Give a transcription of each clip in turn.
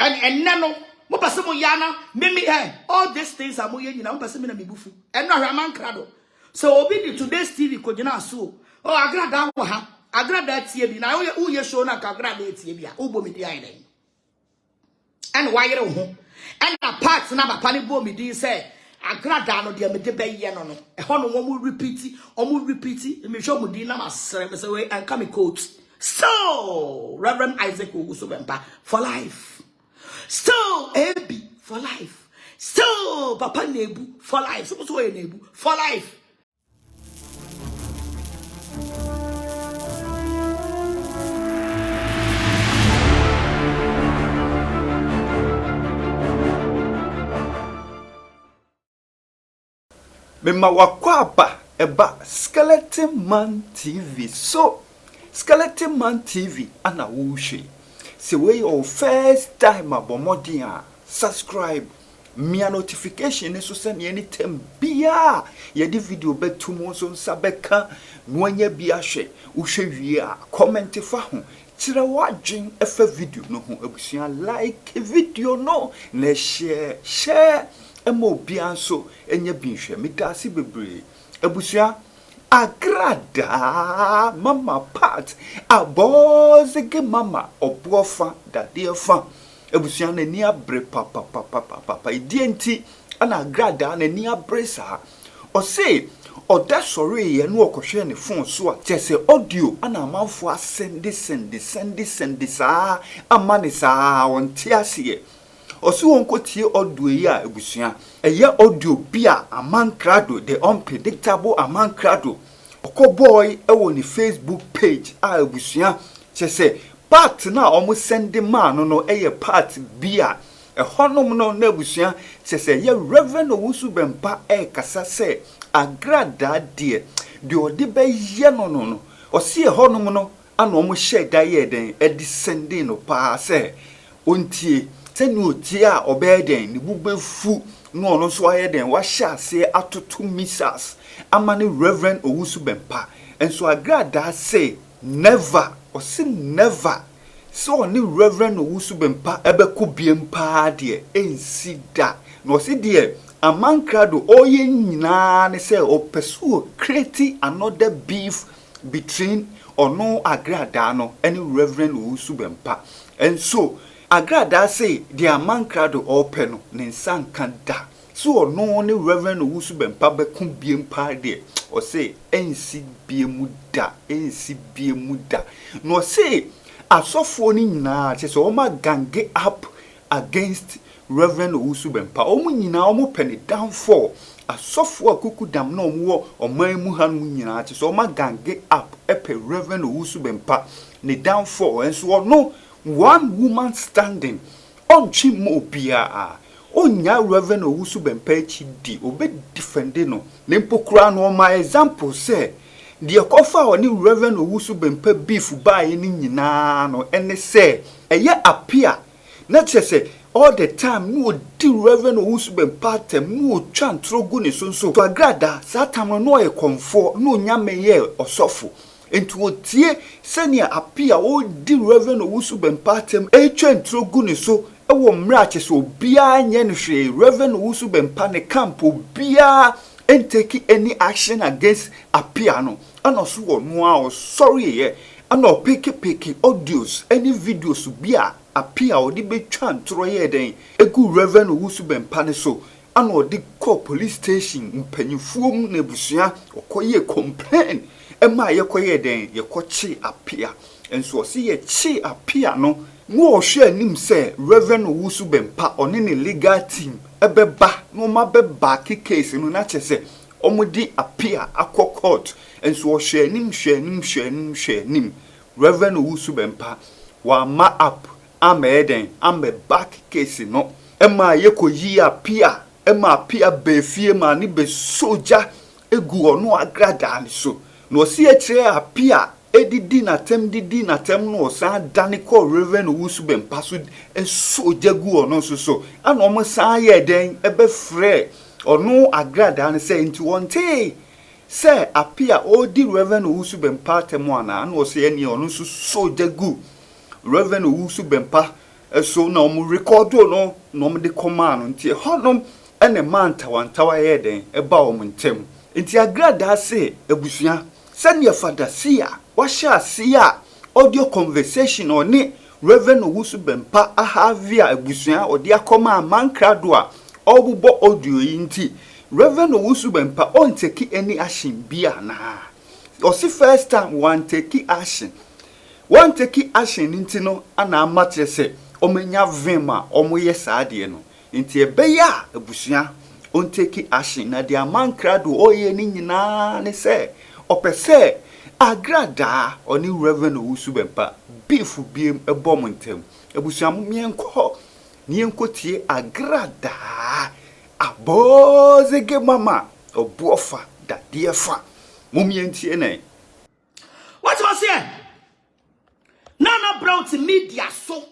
and nano mo pese mo yana me all these things are mo ye nyina mo pese me na me bufu and no Amankrado. So obi di today's TV ko gina so oh Agradaa wo ha Agradaa tie bi na wo ye show na Agradaa tie bi a wo bo me di ayi den and why you ho and the parts na papa ni bo me di say Agradaa no de me de be ye no e ho no mo repeat me show mo di na masere me say we and come quote. So Reverend Owusu Bempah for life. Still Ebi for life. Still Papa Nebu for life. So what's Nebu for life. Mema wakwapa eba Skeleton Man TV. So Skeleton Man TV ana wushe. Se we your first time abomodia subscribe me a notification so send anytime bia ye di video betumo so nsabeka nwanya bia hwe wo hwe wie a comment fa ho kire wadwen efa video no ho abusua like video no na share emo bia so enya binhwe medase bebre abusua Agradaa mama part abozege mama obofour dade fa ebusua na ni abre papa idienti ana Agradaa na ni abre sa o say oda sorry ye no okohwe ne phone so a chese audio ana amanfo send sa amane sa wonte ase osu won kotie audio yi a ebusua eye audio bia Amankrado the unpredictable Amankrado oko boy ewo ni Facebook page a ebusua chese part na omo send man no eye part bia honom no na ebusua chese ye Rev Owusu Bempah kasa se Agradaa de odi be ye no o se honom no ana omo share da ye den edi sending no pa se ontie senu otie a obeden ni bubefu no no so aye den wa sha se atoto misas amane Rev Owusu Bempah and so Agradaa say never or say never so ni Rev Owusu Bempah ebeko biem pa de ensi da no se de Amankrado oye nyina ne say opesu create another beef between ono Agradaa no and Rev Owusu Bempah and so Agradaa say the Amankrado open no ne nsanka da so no ne Rev Owusu Bempah beku biem pa de o say ensi biemu da no say asofo ni nyina che so ma gange up against Rev Owusu Bempah omu nyina omu penny downfall asofo akuku dam na omu oman mu hanu nyina che so ma gange up epe Rev Owusu Bempah ne downfall and so no one woman standing on chimo bia onya Rev Owusu Bempah chidi obe defending no nempokura no my example say the kofa oni Rev Owusu Bempah beef buy ni nyina no ene say eye appear na say all the time no di Rev Owusu Bempah tem no twa ntrogu ne so to Agradaa satam no e komfo no nyame ye osofo enti otie senia appear o di Rev Owusu Bempah tem e twa ntrogu ne so ewo mra che so bia nye no hwe Rev Owusu Bempah ne camp bia and take any action against appear no and so no sorry ye and no pick audios any videos bia appear or the be twan troye den egu Rev Owusu Bempah ne so and no the call police station mpanyifo mu na busua okoye complain ema ye koye den ye kochi appear and so see ye chi appear no no hwe nim say Rev Owusu Bempah on ne legal team ebeba no ma beba case no na chese omudi appear akọ court and so hwe nim Rev Owusu Bempah wa ma up ameden ambe back case no ema yekoyi appear ema appear be fie ma ni be soja egu ono Agradaa ni so no si e kire appear didi na tem no san dani ko Rev Owusu Bempah so soja gu ono so ana omo san ye den ebe frɛ ono Agradaa ne say nti wonte say appear odi Rev Owusu Bempah temo ana no say eni ono so soja gu Rev Owusu Bempah so na omu record no na omu de command nti honom ene man tawantawa ye den eba omu ntem nti Agradaa se ebusua sanya fada sia washa sia audio conversation oni Rev Owusu Bempah afia ebusua odi akoma Amankrado a obubo audio yinti Rev Owusu Bempah on take any action bia na osi first time one take action nti no ana amatre se omenya vema omoye saade no nti ebeya ebusua on take action na de Amankrado oye ni nyina ne se opese Agradaa oni Rev Owusu Bempah beef biem ebom ntem ebusua mienko tie Agradaa abozege mama obofour da defa momientie ne what was here Nana brown to media so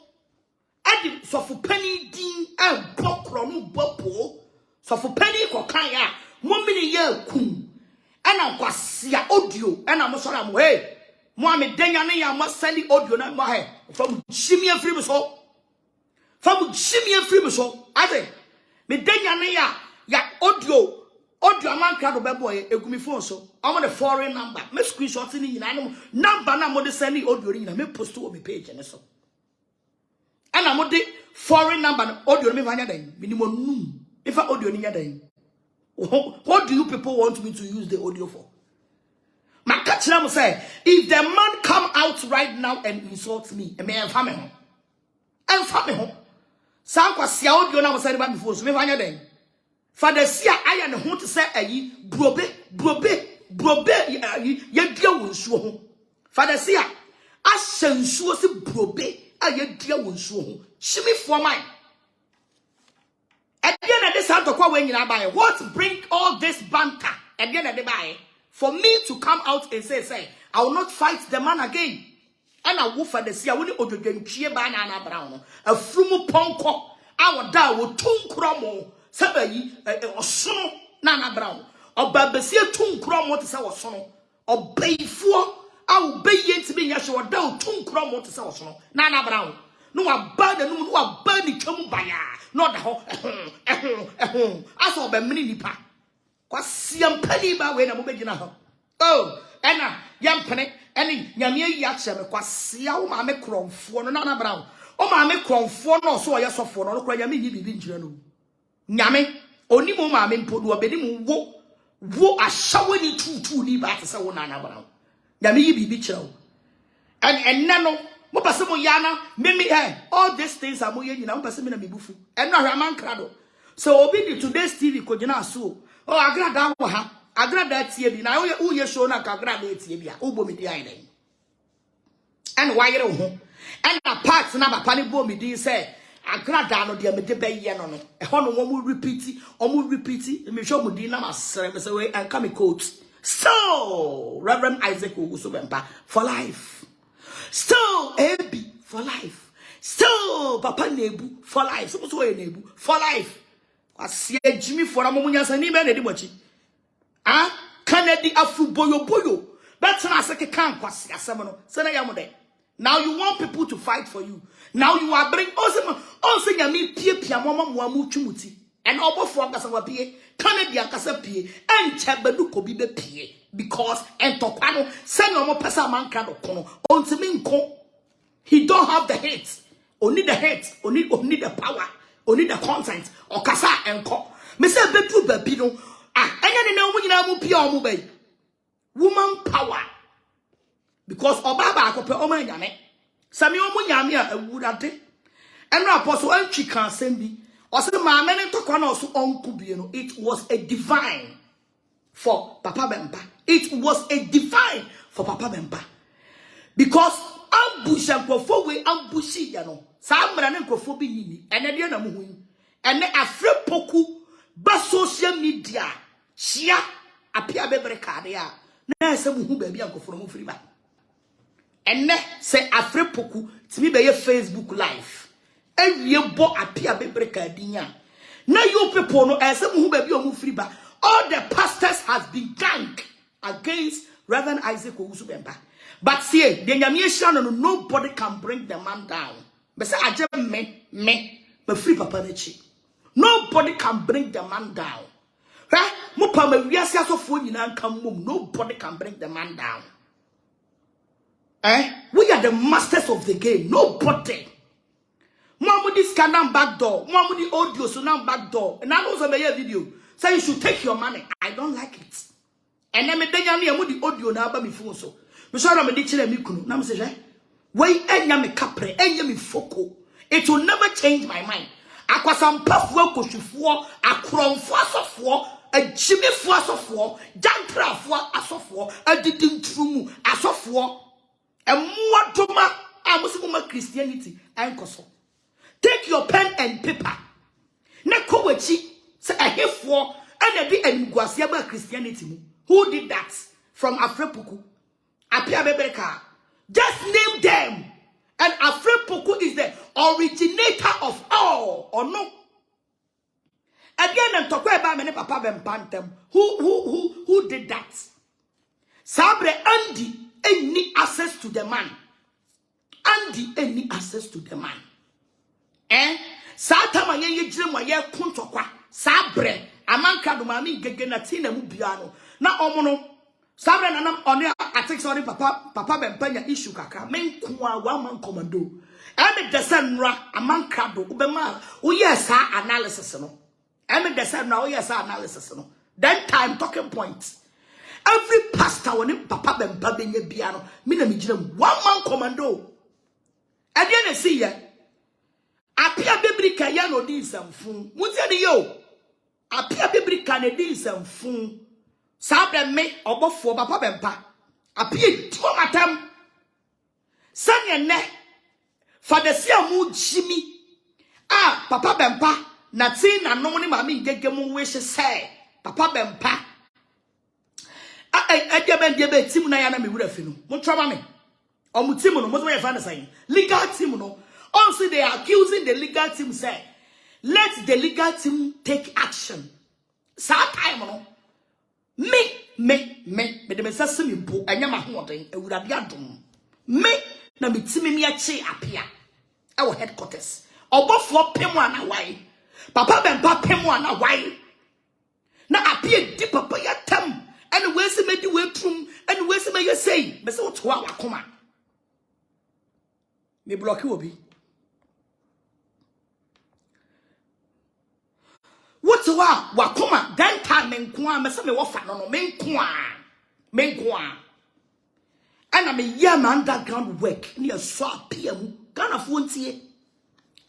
edi so for penny din e bokro no bopo so for penny kokan ya momini ye kum ena kwasia audio ena mo sora mo hey mo amedanya ne ya mo send audio na mo he from chimie free so ade medanya ne ya audio Amankrado beboy egumi phone so I'm the foreign number me screenshot ni nyina number na mo de send audio ni nyina me post to my page ne so ana mo de foreign number audio me vanya dan minimum num if audio ni nya dan what do you people want me to use the audio for my catch am say if the man come out right now and insult me me enfa me ho san kwasia audio na mo send ba before so me vanya dan Father sia aya ne ho te se ayi brobe ya dia wonsuo ho Father sia ahyansuo se brobe aya dia wonsuo ho shimi for mine again na this out kwa we nyina bae what bring all this banter again na de bae for me to come out and say I will not fight the man again and I will Father sia woni ododwantwie ba na na brown afrumu ponko awoda wo tunkromo sabayi osono na brown obabesie tunkromo te se osono obeifuo awu beye ntime nya hwe oda tunkromo te se osono na brown no abada no abada ni twam baya no da ho aso obemini nipa kwasiam pani ba we na mo begina ho oh ena yampene eni nyame yi ache me kwasia wo ma me kromfo no na brown o ma me kromfo no so oye sofo no kura nyame yi bibi njira no nyame oni mo ma me mpodu obedi mo wo ahyawe ni tutu ni ba te se wo na brown nyame yi bibi kira wo and no mo pese mo yana me all these things are mo ye nyina mo pese me na mebufu and no Amankrado so obi di today's TV ko gina so oh Agradaa wo ha Agradaa tie bi na wo ye show na Agradaa tie bi a wo bo me di ai den and why you ho and a part na papa ni bo me di say Agradaa no de me de be ye no no e ho no mo repeat me show mo di na masere me say we and come quote so Reverend Owusu Bempah for life still Ebi for life still Papa Nebu for life so Nebu for life asie Jimmy for amomunya ni be na di bochi ah Kennedy afu boyo that's na seke kan kwase asem no se na yam de now you want people to fight for you now you are bring also nyame pie mama mu twumuti and obofour akasa wa pie Kennedy akasa pie enche bedu ko bi be pie because entopa no se no pesa Amankrado kono ontimi nko he don't have the hate only the hate only the power only the content okasa enko me say bedu babi no enya ne na omu nyina mu pie omu bai woman power because obaba akope omu nyame sami omu nyame a awurade enra apostle antwi kan sembi o se ma me ne tokwa na so onku bie no it was a divine for Papa Bempah. It was a divine for Papa Bempah. Because ambush and crofo we ambushi ya no. Sa amra ne crofo bi yini. Ene de na muhu. Ene afre poku ba social media. Shia apia bebre kade ya. Na se muhu ba bi ankofo no mfiri ba. Ene se afre poku timi be ye Facebook live. Ewie bo apia bebre kade nya. Na you people no ese muhu ba bi o mfiri ba. All the pastors has been ganked against Reverend Owusu Bempah. But see, the Nyamieshan, nobody can bring the man down. But say I just me free papa nechi. Nobody can bring the man down. Right? Mupa me wiase asofo nyina nka mum. Nobody can bring the man down. We are the masters of the game. Nobody. Mwamudi scan back door. Mwamudi audio so now back door. And I know some video. Say you should take your money. I don't like it. And then me denya me amudi audio na aba mi phone so. Me so na me di chire mi kunu. Na me say, "Wey enya me kapre, enya me foko. It will never change my mind." Akwasampafuo kohwefo, akronfo asofo, agyimefo asofo, jantrafo asofo, adidintrumu asofo. Emwadoma amusuma Christianity enkoso. Take your pen and paper. Na kowachi say ahefo and the enguase about Christianity mu. Who did that? From Afrepuku. Apia Bebereka. Just name them. And Afrepuku is the originator of all, or no? Again, I'm talking about many Papa Bempantem. Who did that? Sabre Andy any access to the man. Andy any access to the man. Satama ye jimwa ye kuntokwa. Sabre Amankrado mami gegena tina mu biano. Na omono sabre nanam one attack sorry Papa Bempanya issue kakra. Men kwa one man commando. Eme desenra Amankrado ubema uye sa analysis no. Eme desenra uye sa analysis no. Then time talking points. Every pastor when Papa Bempah benye biano, mina mi jina one man commando. And then see ya. Apia bibrika ya no di samfun. Mutia di yo. Apia bibrika ne di samfun. Sabre me obofour Papa Bempah. Apia timo matam. Sanye ne. Fadesia mu jimi. Papa Bempah na ti na no ni mami gege mu wish say Papa Bempah. Diabe team na yana me wura fi no. Mo trauma me. Omu team no mo so ye fa na say. Legal team no. Also they are accusing the legal team say, let the legal team take action. Sa time no. Me de me sase me mpo anya ma hoden ewurade adom. Me na me timi me ache apia. Our headquarters. Obofour pemu ana wai. Papa Bempah pemu ana wai. Na apia di papa ya tam. And where's the medi way trum? And where's the you say? But so to our come. Me block you be. What to our wakoma? Then time men kwa me say me wafa no men kwa. And I'm a young underground work near swap PM. Gana fontie.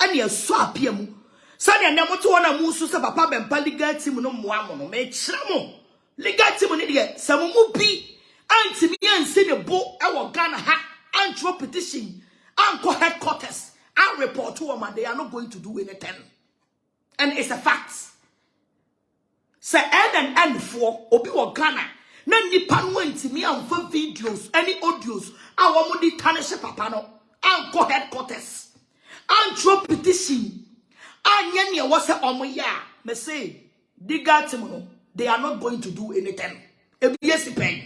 And near swap PM. Sanya na moto wana musu sa Papa Bempah legal team no moamo no me chiramo. Legal team ni de samumu bi anti me anse de bo e wo Ghana ha antro petition anko headquarters and report to them, they are not going to do anything. And it's a fact. Say and for obi wo Ghana na nipa no anti me amfa videos any audios awo mo di tanishe papa no anko headquarters antro petition anya ne wo se omo ya me say legal team no they are not going to do anything. ABS pain.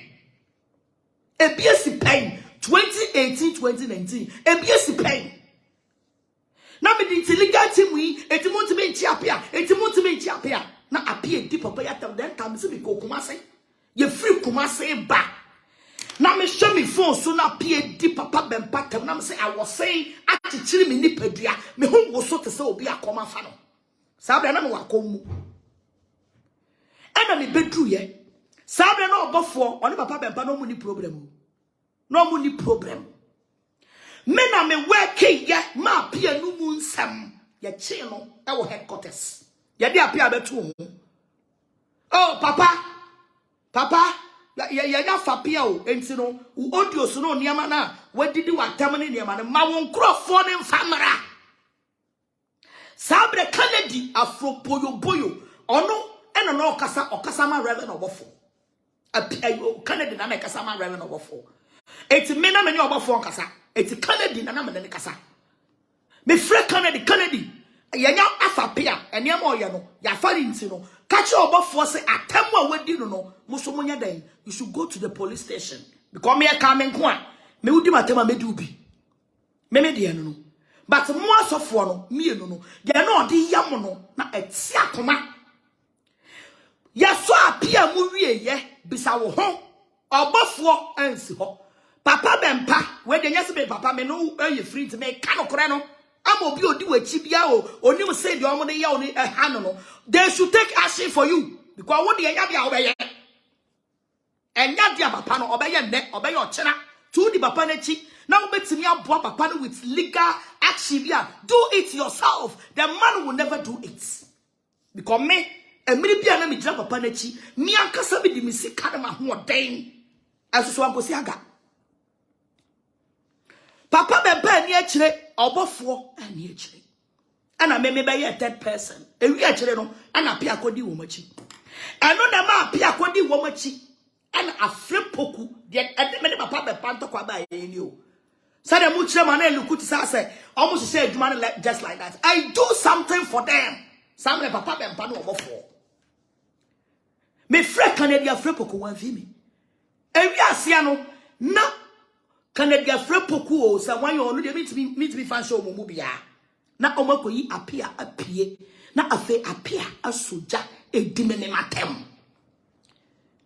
2018, 2019. ABS pain. Now me the legal team we etimonti apia. Na apia di papa ya tam then time se me go Kumasi. You free Kumasi back. Now me show me phone so na apia di Papa Bempah tam na me say I was saying atichiri me nipadua me hu wo so te se obi akoma fa no. Sabe na me wakomu. And me bedru ye. Sabe no obofour oni Papa Bempah no mu ni problem. No mu ni problem. Me na me work ye ma pia no mu nsam. Ye che no e wo headquarters. Ye dey apia betu ho. Oh Papa ya fa pia o enti no audio so no niam na wadidi watam ne niam na ma won krofo ne mfamra. Sabe Kennedy afro boyo ono eno no okasa ma Rev Obofour. Kennedy na kasa ma Rev Obofour. Eti me na me ni Obofour kasa. Eti Kennedy na me ne kasa. Me frɛ Kennedy. Yanya afapia eniam oye no. Ya fari nti no. Catch Obofour say atemu a wadi no muso munya den. You should go to the police station. Because me coming kwa. Me udi matema me di ubi. Me de no. but more so for no me no they no di yam no na eti akoma ya so apia mu wie ye bisa wo ho obofour ansi ho Papa Bempah we de nyase be papa me no e free to me ka no kore no am obi odi wachi bia o onim say de omo de ya oni ha no they should take action for you because what de ya bia obeye enya dia papa no obeye nne obeye ochena to di papa na chi na obetimi aboa papa no with legal action bia do it yourself. The man will never do it because me emiri bia na me jira papa na chi mi ankasa bi di mi sika na ma ho oden asoso amposi aga Papa Bempah ni akire obofour ani akire ana me be ye third person ewi akire no ana pia kodi wo machi eno na ma pia kodi wo machi ana afrepoku de me ne papa Bempah ntokwa ba ye ni o say dem mu kire ma na eluku ti say almost say aduma like just like that. I do something for them. Some le papa Bempah no obofour me frɛ Canada afrepoku wan fi mi ewi asia no na Canada frepoku o sa wan yo no de meet me fan show mo bia na omakoyi apia apie na afe apia asoja edime ne matem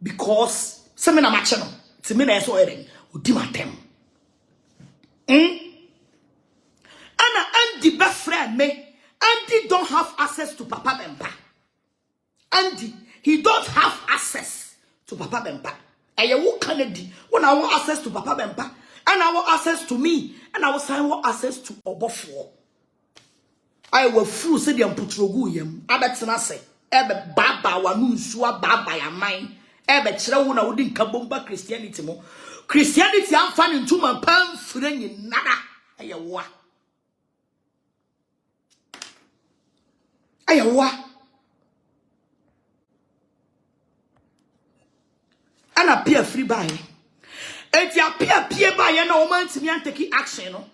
because se me na mache no ti me na eso eren odi matem ana Andy be friend me Andy don't have access to Papa Bempah. Andy he don't have access to Papa Bempah. Aye wo Canada when I want access to Papa Bempah and I want access to me, and I want access to obofour. I will fool say the amputrogu yem. Abetena say, ebe baba wanu nsua baba ya mine. Ebe chira wo na wo di nkabomba Christianity mo. Christianity am fan into man pan frenyi nada. Ayawa. Ayawa. And appear free by. Eti apia ba ye na o man timi antake action no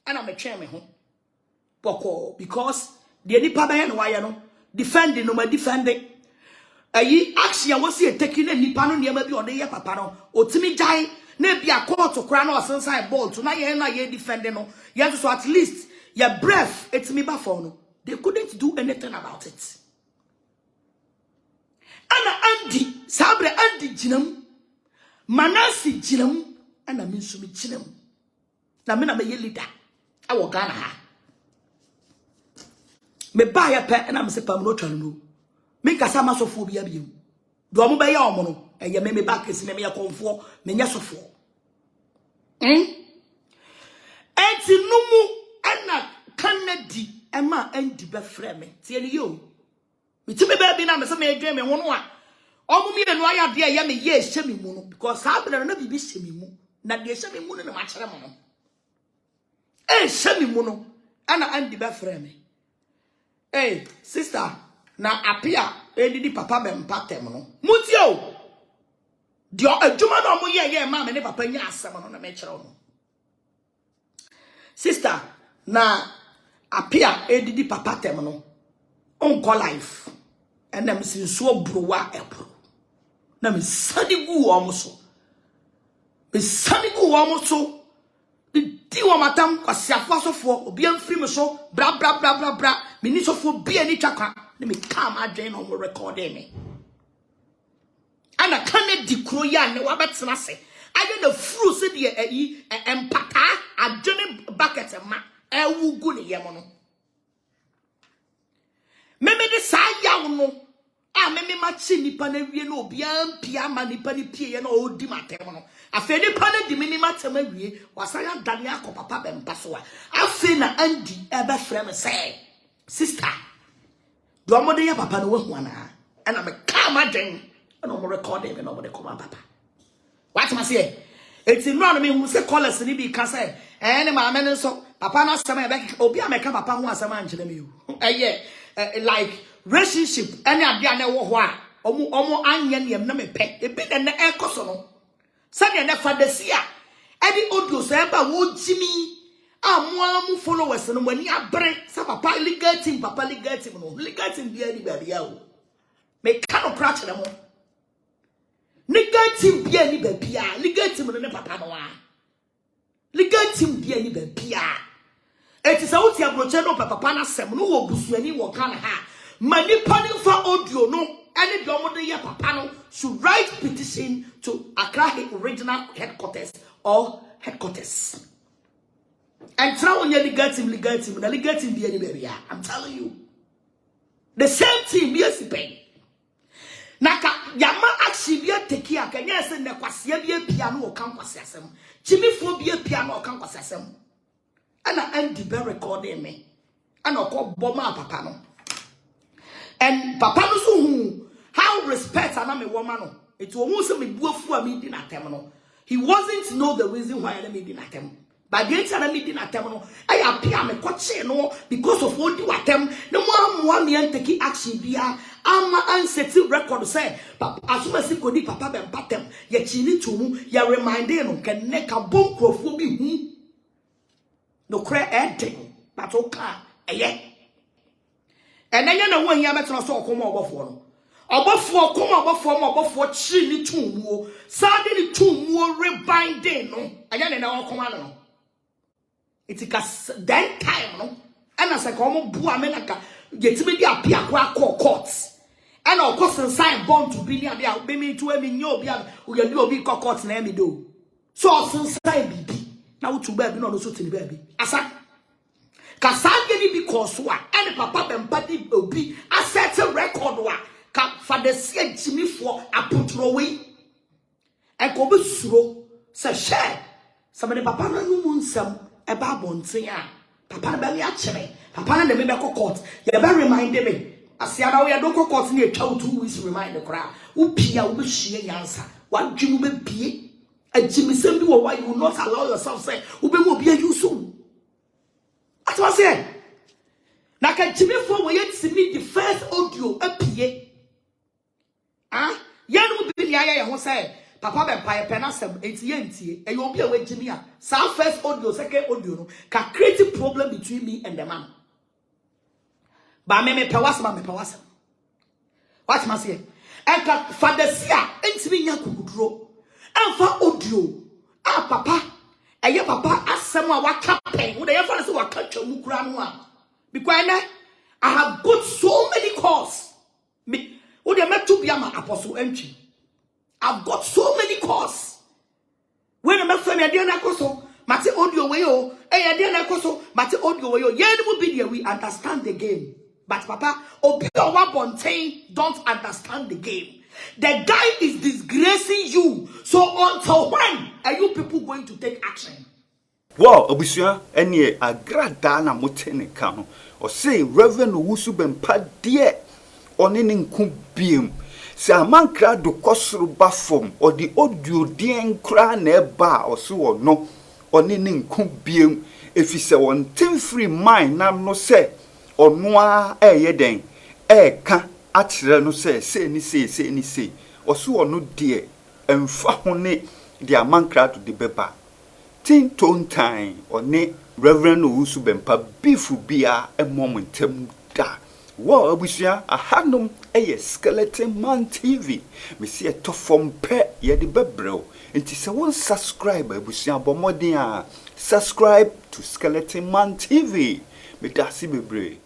ana me twen me ho boko because the nipa ba ye no waye no defending no ma defending ayi action wo se taking na nipa no niam bi o de ye papa no o timi jai na bia court kra na osensan ball to na ye defending no ye so at least your breath etimi ba for no they couldn't do anything about it. Ana Andy sabre Andy jinam Manasseh jinam ana minsumi jinam na me na me ye leader awo Ghana ha me ba ya pe na me se pam no twanu no me kasa masofo bia biem do mo be ya omo no eye me ba kesi me ye konfo me nya sofo enti numu ana Canada ema Andy be frɛ me tie ni yo me ti me ba bi na me se me dwen me ho no a omo mi enu aya de ye me ye hye me mu no because abena na bibi hye me mu na de hye me mu no na ma kyere mo no hye me mu no ana Andy be frɛ me sister na apia edidi Papa Bempah tem no muti o de adwuma na omo ye ma me ne papa nya asem no na me kyere no sister na apia edidi papa tem no onko life enam sinso browa ebro na me sadi gu omo so me sadi gu omo so di wo matam kwasiafo asofo obi amfiri me so bra me ni sofo bia ni twaka na me kam adwen no mo recording me ana Canada kro ya ne wa betena se aye na furu se de empata adwene bucket ma ewugu ne yemo no me de sa yawo no a me ma chi nipa na wie na obi ampia ma nipa ni pie ye na odi matem no afi nipa na di minima tem awie wasaya dane akọ Papa Bempah so a afi na Andy ebe frem say sister do mo de ya papa no wahu ana ana me ka ma den na mo recording me no mo de come papa what ma say eti no na me hu say callers ni bi ka say ne ma me so papa na asem e be obi ameka papa ho asem ankyere me yo like relationship any ade na wo ho a omo anya nem na me pe e bi na ekoso no say na fadesia edi audio so e ba wo jimi amu followers no mani abre sa papa legal team no legal team bia ni ba bia o me ka no crash na mo legal team bia ni ba bia legal team no ne papa no a legal team bia ni ba bia It is out here brocheno papa na sem no wo busuani wo kan ha. Mani pani fa audio no any domo de papa no should write petition to Accra regional headquarters or headquarters. And try on your legal team, the legal team be anywhere. I'm telling you. The same team be a sipen. Naka yama actually be a tekia can yes and the kwasia be a piano or campus. Jimmy for be a piano or campus. And I end the recording me. And I call Boma Papano. And Papano who how respect and I'm a woman. It will also be Owusu me dinner terminal. He wasn't know the reason why I made dinner terminal. But the entire meeting at terminal, I appear me coach no because of what you attempt. No more me and take action be a unsettled record say. But as soon as you go deep, Papa Bempah them, yet you need to ya remind them can neck a bone crofobia. No cray ending, but okay, eh? And then you know when you met us all come obofour. Obofour come obofour chini 2 more. Sadly 2 more rebinding no. And then I come on. It's a then time, no? And as I come, Buamenaka, get me the appear courts. And of course, and sign born to be near the baby to a minyo, we are doing courts name do. So, since I be now to baby, no, so to the baby. Asa Casagani because what? And Papa Bempah will be a certain record one. For the same Jimmy for a put away. And go be slow, say, share. Somebody Papa no moon some. A babon say, Papa Belly actually, Papa and the medical court. You better remind me. I see how we are don't court near 2 weeks remind the crowd. Who Pia will she answer? What Jimmy will be? And Jimmy send you why you will not allow yourself say, who will be a you soon. That's what I said. Now, can Jimmy for wait to me the first audio appear? Ah, Yan will be the eye who say. Papa Bempah penasem enti and you'll be away Jimmy. So first audio, second audio can create a problem between me and the man. But me pewasam. What must say? And for the sia, enti me yakudro. And for audio. Ah papa, and your papa ask someone what campaign would I ever say what country mukranwa? Because I have got so many calls. Me would I met to be my apostle entry. I've got so many calls. When I'm a friend, I didn't know. Mate audio way, oh, I didn't know. Mate audio way, oh, yeah, we understand the game. But Papa, Obiawa Bontain don't understand the game. The guy is disgracing you. So until when are you people going to take action? Wow, Obusia, any Agradaa na motene kano. Or say Rev Owusu Bempah dear on in kubim. Se Amankrado kosuru bafom or the audio dien kra na eba or so or no or ninin kubiem if you say one thing free mind na no say or noa yeden ka atire no say ni say or so or no dear emfa hone the Amankrado de beba tin ton time or ne Reverend Owusu Bempah bifu bia a momentum da. Wow, Abusia, a hanum a skeleton man TV. Me see a tough from pet ye the bebro. And tis a one subscriber, Abusia Bomodia. Subscribe to Skeleton Man TV. Me dasi bebre.